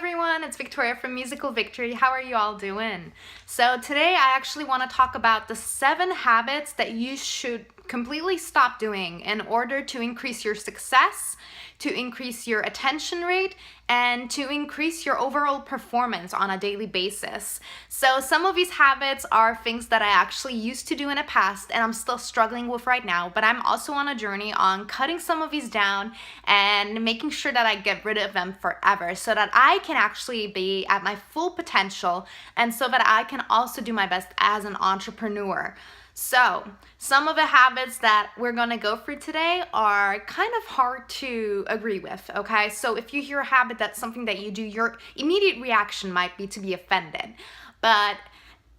everyone, it's Victoria from Musical Victory. How are you all doing? So today I actually want to talk about the 7 habits that you should completely stop doing in order to increase your success, to increase your attention rate, and to increase your overall performance on a daily basis. So some of these habits are things that I actually used to do in the past and I'm still struggling with right now, but I'm also on a journey on cutting some of these down and making sure that I get rid of them forever so that I can actually be at my full potential and so that I can also do my best as an entrepreneur. So, some of the habits that we're gonna go through today are kind of hard to agree with, okay? So if you hear a habit that's something that you do, your immediate reaction might be to be offended. But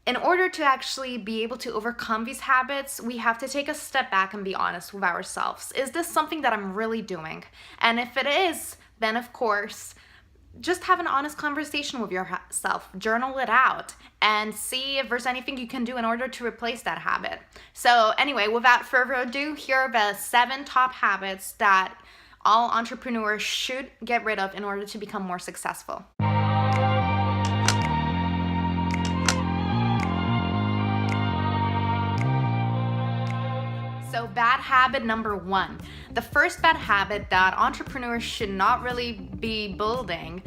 in order to actually be able to overcome these habits, we have to take a step back and be honest with ourselves. Is this something that I'm really doing? And if it is, then of course, just have an honest conversation with yourself, journal it out, and see if there's anything you can do in order to replace that habit. So anyway, without further ado, here are the 7 top habits that all entrepreneurs should get rid of in order to become more successful. So bad habit number 1. The first bad habit that entrepreneurs should not really be building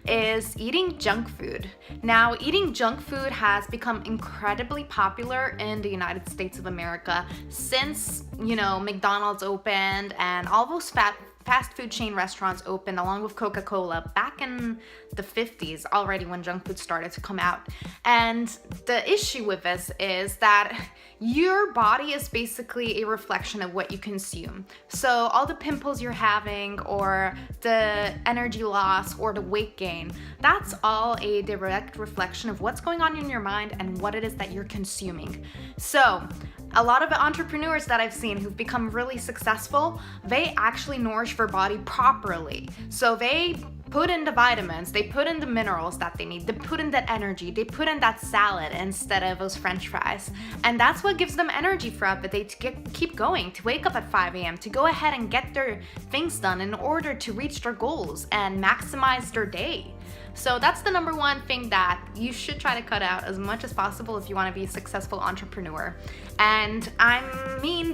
is eating junk food. Now, eating junk food has become incredibly popular in the United States of America since, McDonald's opened and all those fast food chain restaurants opened along with Coca-Cola back in the 50s already when junk food started to come out. And the issue with this is that your body is basically a reflection of what you consume. So all the pimples you're having or the energy loss or the weight gain, that's all a direct reflection of what's going on in your mind and what it is that you're consuming. So a lot of the entrepreneurs that I've seen who've become really successful, they actually nourish their body properly. So they put in the vitamins, they put in the minerals that they need, they put in that energy, they put in that salad instead of those french fries. And that's what gives them energy throughout the day to keep going, to wake up at 5 a.m., to go ahead and get their things done in order to reach their goals and maximize their day. So that's the number 1 thing that you should try to cut out as much as possible if you want to be a successful entrepreneur. And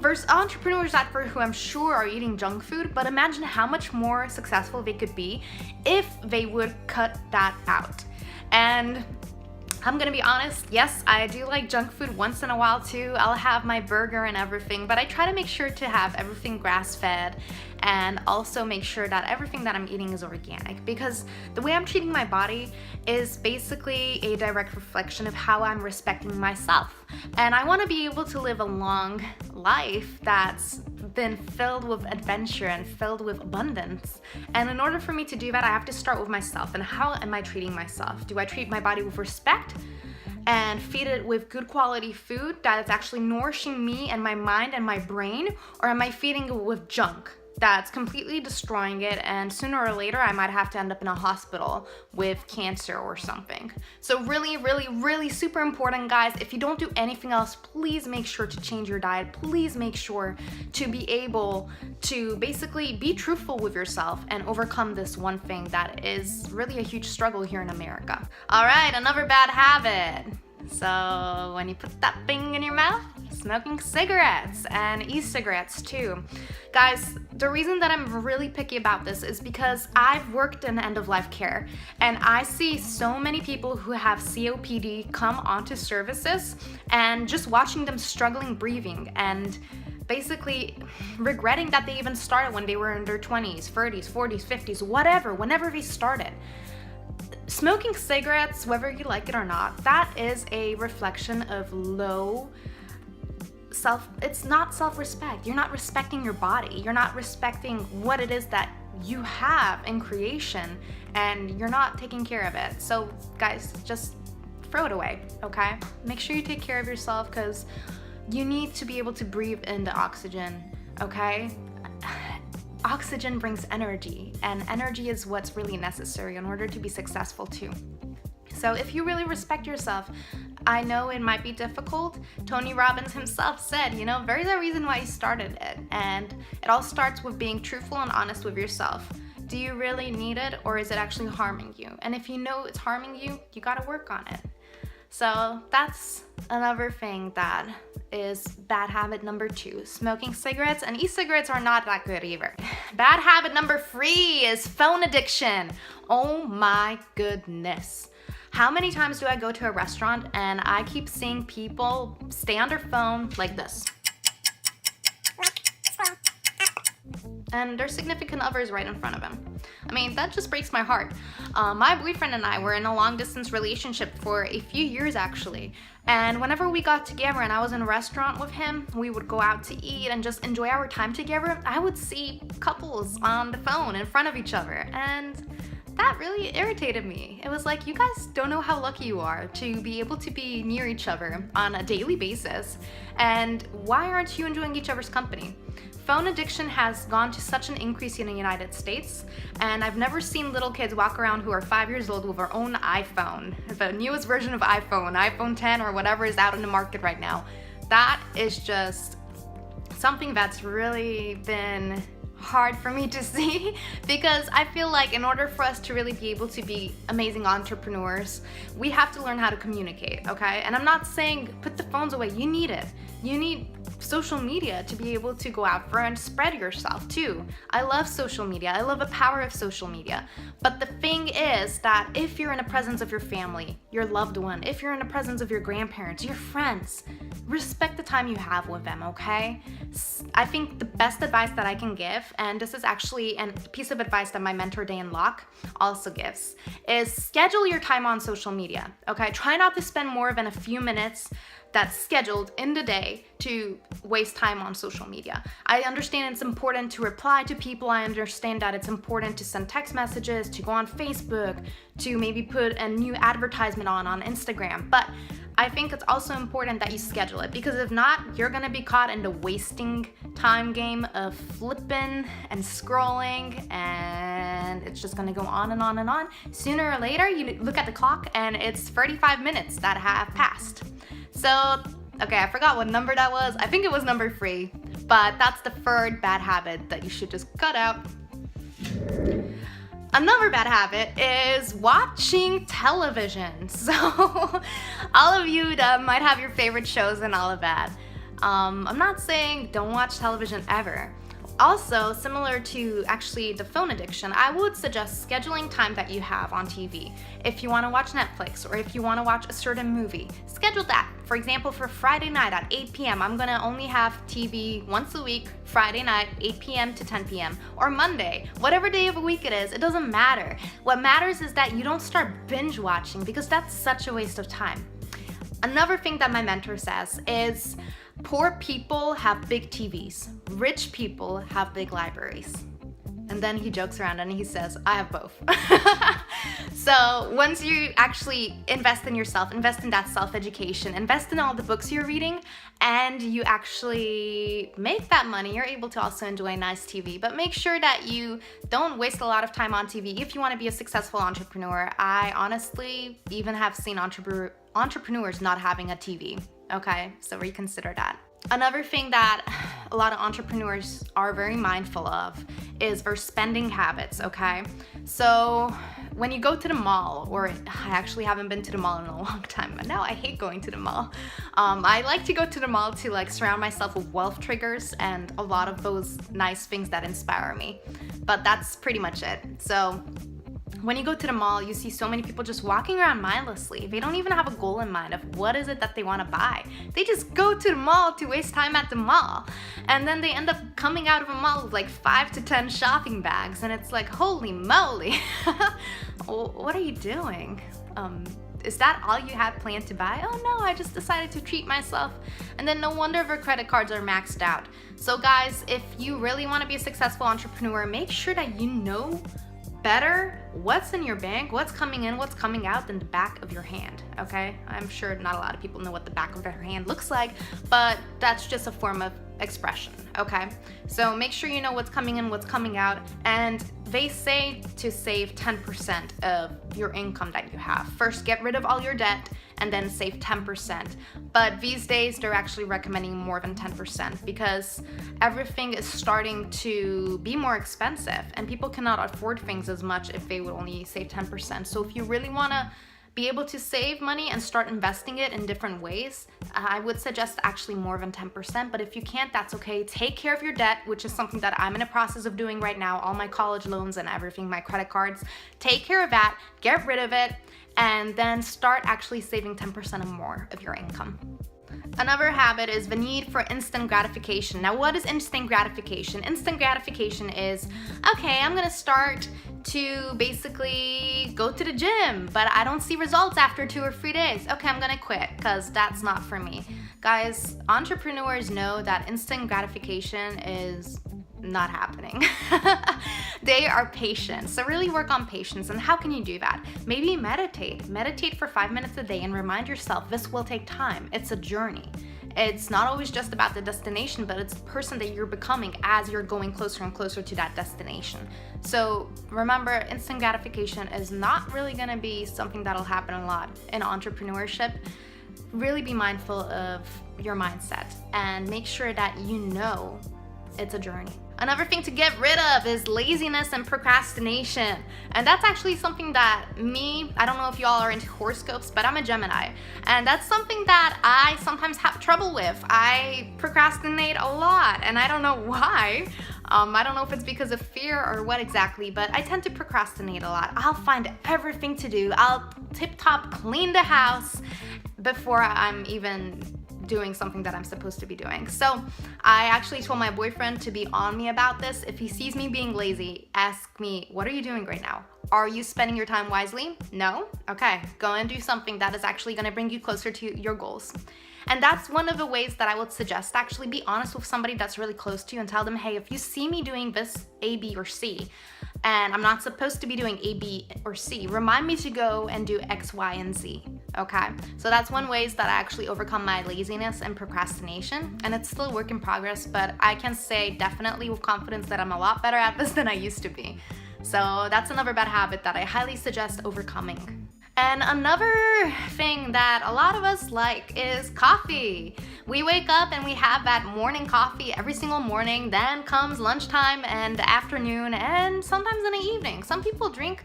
there's entrepreneurs out there who I'm sure are eating junk food, but imagine how much more successful they could be if they would cut that out. And I'm gonna be honest, yes, I do like junk food once in a while too. I'll have my burger and everything, but I try to make sure to have everything grass-fed and also make sure that everything that I'm eating is organic, because the way I'm treating my body is basically a direct reflection of how I'm respecting myself. And I want to be able to live a long life that's been filled with adventure and filled with abundance. And in order for me to do that, I have to start with myself. And how am I treating myself? Do I treat my body with respect and feed it with good quality food that is actually nourishing me and my mind and my brain? Or am I feeding it with junk that's completely destroying it, and sooner or later I might have to end up in a hospital with cancer or something? So really, really, really super important, guys. If you don't do anything else, please make sure to change your diet. Please make sure to be able to basically be truthful with yourself and overcome this one thing that is really a huge struggle here in America. All right, another bad habit. So when you put that thing in your mouth, smoking cigarettes and e-cigarettes too. Guys, the reason that I'm really picky about this is because I've worked in end-of-life care and I see so many people who have COPD come onto services and just watching them struggling breathing and basically regretting that they even started when they were in their 20s, 30s, 40s, 50s, whatever, whenever they started. Smoking cigarettes, whether you like it or not, that is a reflection of it's not self-respect. You're not respecting your body. You're not respecting what it is that you have in creation, and you're not taking care of it. So guys, just throw it away, okay? Make sure you take care of yourself because you need to be able to breathe in the oxygen, okay? Oxygen brings energy, and energy is what's really necessary in order to be successful too. So if you really respect yourself, I know it might be difficult. Tony Robbins himself said, there's a reason why he started it, and it all starts with being truthful and honest with yourself. Do you really need it, or is it actually harming you? And if you know it's harming you, you gotta work on it. So that's another thing that is bad habit number 2, smoking cigarettes. And e-cigarettes are not that good either. Bad habit number 3 is phone addiction. Oh my goodness. How many times do I go to a restaurant and I keep seeing people stay on their phone like this? And their significant others right in front of him. I mean, that just breaks my heart. My boyfriend and I were in a long distance relationship for a few years actually. And whenever we got together and I was in a restaurant with him, we would go out to eat and just enjoy our time together. I would see couples on the phone in front of each other, and that really irritated me. It was like, you guys don't know how lucky you are to be able to be near each other on a daily basis. And why aren't you enjoying each other's company? Phone addiction has gone to such an increase in the United States, and I've never seen little kids walk around who are 5 years old with their own iPhone, the newest version of iPhone 10 or whatever is out in the market right now. That is just something that's really been hard for me to see, because I feel like in order for us to really be able to be amazing entrepreneurs, we have to learn how to communicate, okay? And I'm not saying put the phones away, you need it. You need social media to be able to go out there and spread yourself too. I love social media. I love the power of social media. But the thing is that if you're in the presence of your family, your loved one, if you're in the presence of your grandparents, your friends, respect the time you have with them, okay? I think the best advice that I can give, and this is actually a piece of advice that my mentor Dan Locke also gives, is schedule your time on social media, okay? Try not to spend more than a few minutes that's scheduled in the day to waste time on social media. I understand it's important to reply to people. I understand that it's important to send text messages, to go on Facebook, to maybe put a new advertisement on Instagram. But I think it's also important that you schedule it, because if not, you're gonna be caught in the wasting time game of flipping and scrolling, and it's just gonna go on and on and on. Sooner or later, you look at the clock and it's 35 minutes that have passed. So, okay, I forgot what number that was. I think it was number 3, but that's the third bad habit that you should just cut out. Another bad habit is watching television. So, all of you that might have your favorite shows and all of that, I'm not saying don't watch television ever. Also, similar to actually the phone addiction, I would suggest scheduling time that you have on TV. If you want to watch Netflix, or if you want to watch a certain movie, schedule that. For example, for Friday night at 8 p.m., I'm gonna only have TV once a week, Friday night, 8 p.m. to 10 p.m., or Monday, whatever day of the week it is, it doesn't matter. What matters is that you don't start binge watching, because that's such a waste of time. Another thing that my mentor says is, poor people have big TVs, rich people have big libraries. And then he jokes around and he says, I have both. So once you actually invest in yourself, invest in that self-education, invest in all the books you're reading, and you actually make that money, you're able to also enjoy nice TV. But make sure that you don't waste a lot of time on TV if you want to be a successful entrepreneur. I honestly even have seen entrepreneurs not having a TV. Okay, so reconsider that. Another thing that a lot of entrepreneurs are very mindful of is their spending habits, okay? So when you go to the mall, or I actually haven't been to the mall in a long time, but now I hate going to the mall. I like to go to the mall to like surround myself with wealth triggers and a lot of those nice things that inspire me. But that's pretty much it. So when you go to the mall, you see so many people just walking around mindlessly. They don't even have a goal in mind of what is it that they want to buy. They just go to the mall to waste time at the mall. And then they end up coming out of a mall with like 5 to 10 shopping bags. And it's like, holy moly. What are you doing? Is that all you had planned to buy? Oh no, I just decided to treat myself. And then no wonder their credit cards are maxed out. So guys, if you really want to be a successful entrepreneur, make sure that you know better what's in your bank, what's coming in, what's coming out, than the back of your hand, okay? I'm sure not a lot of people know what the back of their hand looks like, but that's just a form of expression, okay? So make sure you know what's coming in, what's coming out, and they say to save 10% of your income that you have. First, get rid of all your debt, and then save 10%. But these days, they're actually recommending more than 10% because everything is starting to be more expensive, and people cannot afford things as much if they would only save 10%. So if you really wanna be able to save money and start investing it in different ways, I would suggest actually more than 10%, but if you can't, that's okay. Take care of your debt, which is something that I'm in a process of doing right now, all my college loans and everything, my credit cards. Take care of that, get rid of it, and then start actually saving 10% or more of your income. Another habit is the need for instant gratification. Now, what is instant gratification? Instant gratification is, okay, I'm gonna start to basically go to the gym, but I don't see results after 2 or 3 days. Okay, I'm gonna quit because that's not for me. Guys, entrepreneurs know that instant gratification is not happening. They are patient. So really work on patience. And how can you do that? Maybe meditate. Meditate for 5 minutes a day and remind yourself this will take time. It's a journey. It's not always just about the destination, but it's the person that you're becoming as you're going closer and closer to that destination. So remember, instant gratification is not really gonna be something that'll happen a lot in entrepreneurship. Really be mindful of your mindset and make sure that you know it's a journey. Another thing to get rid of is laziness and procrastination. And that's actually something that I don't know if y'all are into horoscopes, but I'm a Gemini. And that's something that I sometimes have trouble with. I procrastinate a lot, and I don't know why. I don't know if it's because of fear or what exactly, but I tend to procrastinate a lot. I'll find everything to do. I'll tip-top clean the house before I'm even doing something that I'm supposed to be doing. So I actually told my boyfriend to be on me about this. If he sees me being lazy, ask me, what are you doing right now? Are you spending your time wisely? No? Okay, go and do something that is actually gonna bring you closer to your goals. And that's one of the ways that I would suggest. Actually be honest with somebody that's really close to you and tell them, hey, if you see me doing this A, B, or C, and I'm not supposed to be doing A, B, or C, remind me to go and do X, Y, and Z, okay? So that's one ways that I actually overcome my laziness and procrastination, and it's still a work in progress, but I can say definitely with confidence that I'm a lot better at this than I used to be. So that's another bad habit that I highly suggest overcoming. And another thing that a lot of us like is coffee. We wake up and we have that morning coffee every single morning, then comes lunchtime and afternoon, and sometimes in the evening. Some people drink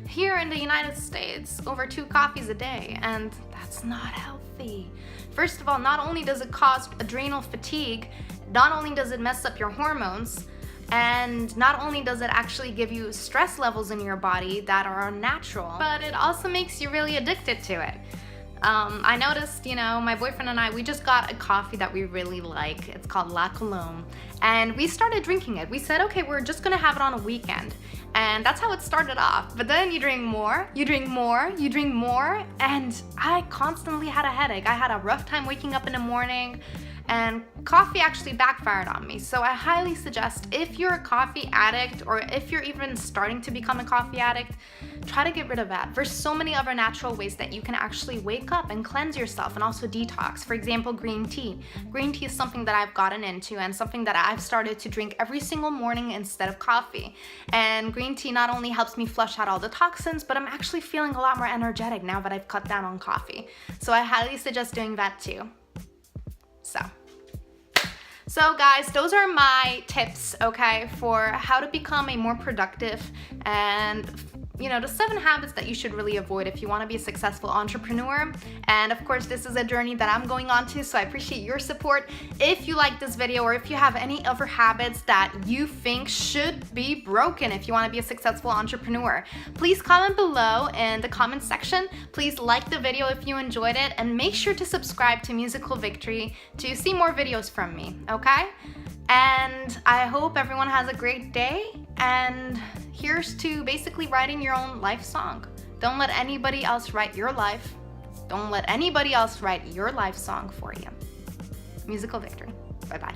here in the United States over 2 coffees a day, and that's not healthy. First of all, not only does it cause adrenal fatigue, not only does it mess up your hormones, and not only does it actually give you stress levels in your body that are unnatural, but it also makes you really addicted to it. I noticed, my boyfriend and I, we just got a coffee that we really like. It's called La Colombe, and we started drinking it. We said, okay, we're just gonna have it on a weekend. And that's how it started off. But then you drink more, you drink more, you drink more, and I constantly had a headache. I had a rough time waking up in the morning, and coffee actually backfired on me. So I highly suggest, if you're a coffee addict or if you're even starting to become a coffee addict, try to get rid of that. There's so many other natural ways that you can actually wake up and cleanse yourself and also detox. For example, green tea. Green tea is something that I've gotten into and something that I've started to drink every single morning instead of coffee. And green tea not only helps me flush out all the toxins, but I'm actually feeling a lot more energetic now that I've cut down on coffee. So I highly suggest doing that too. So guys, those are my tips, okay, for how to become a more productive and the 7 habits that you should really avoid if you want to be a successful entrepreneur. And of course, this is a journey that I'm going on to, so I appreciate your support. If you like this video or if you have any other habits that you think should be broken if you want to be a successful entrepreneur, please comment below in the comment section. Please like the video if you enjoyed it, and make sure to subscribe to Musical Victory to see more videos from me, okay? And I hope everyone has a great day, and here's to basically writing your own life song. Don't let anybody else write your life. Don't let anybody else write your life song for you. Musical Victory. Bye-bye.